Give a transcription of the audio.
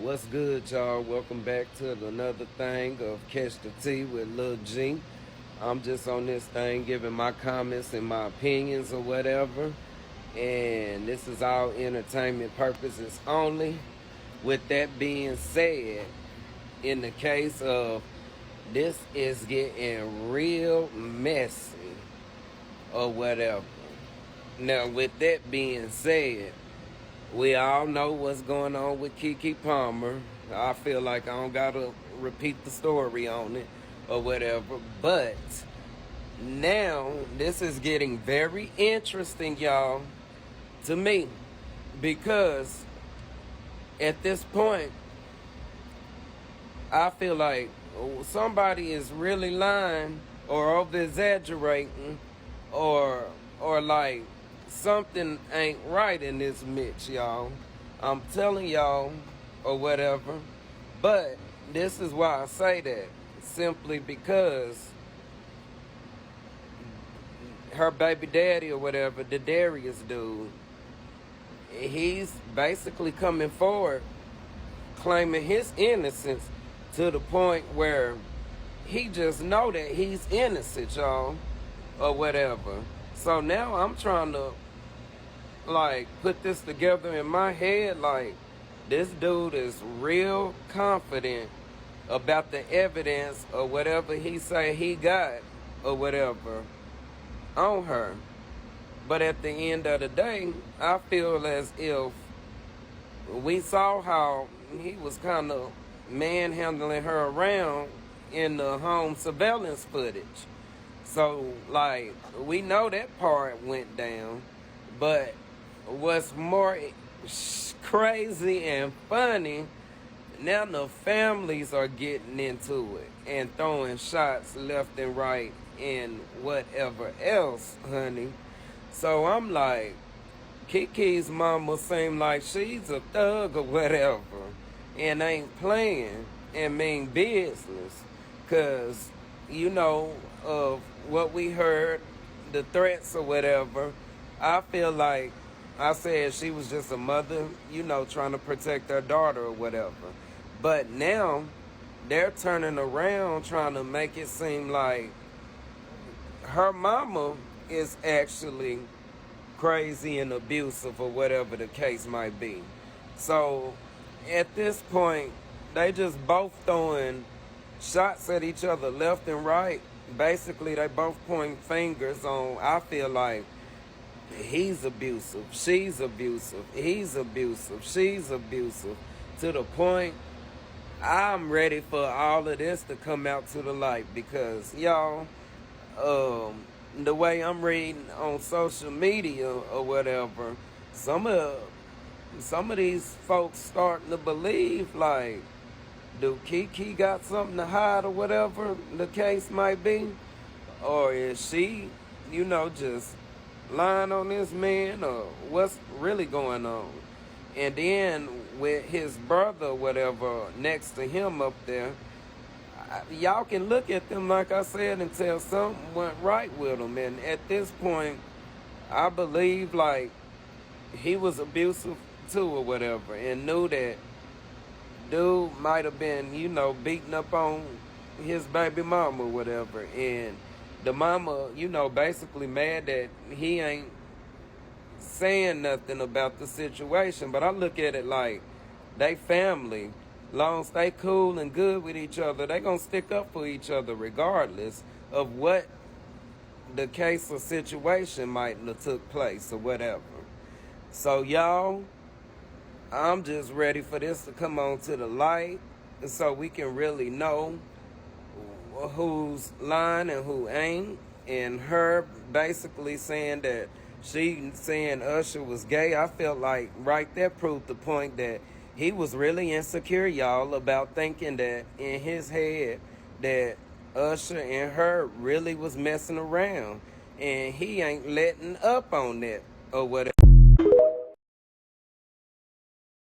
What's good, y'all? Welcome back to another thing of Catch the Tea with Lil G. I'm just on this thing giving my comments and my opinions or whatever. And this is all entertainment purposes only. With that being said, in the case of this is getting real messy or whatever. Now, with that being said, we all know what's going on with Keke Palmer. I feel like I don't gotta repeat the story on it or whatever. But now this is getting very interesting, y'all, to me. Because at this point, I feel like somebody is really lying or over exaggerating or like something ain't right in this mix, y'all. I'm telling y'all or whatever. But this is why I say that. Simply because her baby daddy or whatever, the Darius dude, he's basically coming forward claiming his innocence to the point where he just know that he's innocent, y'all, or whatever. So now I'm trying to like put this together in my head. Like, this dude is real confident about the evidence or whatever he say he got or whatever on her. But at the end of the day, I feel as if we saw how he was kind of manhandling her around in the home surveillance footage. So, like, we know that part went down. But what's more crazy and funny, now the families are getting into it and throwing shots left and right and whatever else, honey. So I'm like, Kiki's mama seem like she's a thug or whatever and ain't playing and mean business. Because, you know, of what we heard, the threats or whatever, I feel like I said she was just a mother, you know, trying to protect her daughter or whatever. But now they're turning around trying to make it seem like her mama is actually crazy and abusive or whatever the case might be. So at this point, they just both throwing shots at each other left and right. Basically, they both point fingers on, I feel like, he's abusive, she's abusive, he's abusive, she's abusive, to the point I'm ready for all of this to come out to the light. Because, y'all, the way I'm reading on social media or whatever, some of these folks starting to believe, like, do Keke got something to hide or whatever the case might be? Or is she, you know, just lying on this man, or what's really going on? And then with his brother or whatever next to him up there, y'all can look at them, like I said, and tell something went right with them. And at this point, I believe like he was abusive too or whatever, and knew that dude might have been, you know, beating up on his baby mama or whatever. And the mama, you know, basically mad that he ain't saying nothing about the situation. But I look at it like they family. Long as they cool and good with each other, they gonna stick up for each other regardless of what the case or situation might have took place or whatever. So y'all, I'm just ready for this to come on to the light so we can really know who's lying and who ain't. And her basically saying that she saying Usher was gay, I felt like right there proved the point that he was really insecure, y'all, about thinking that in his head that Usher and her really was messing around. And he ain't letting up on that or whatever.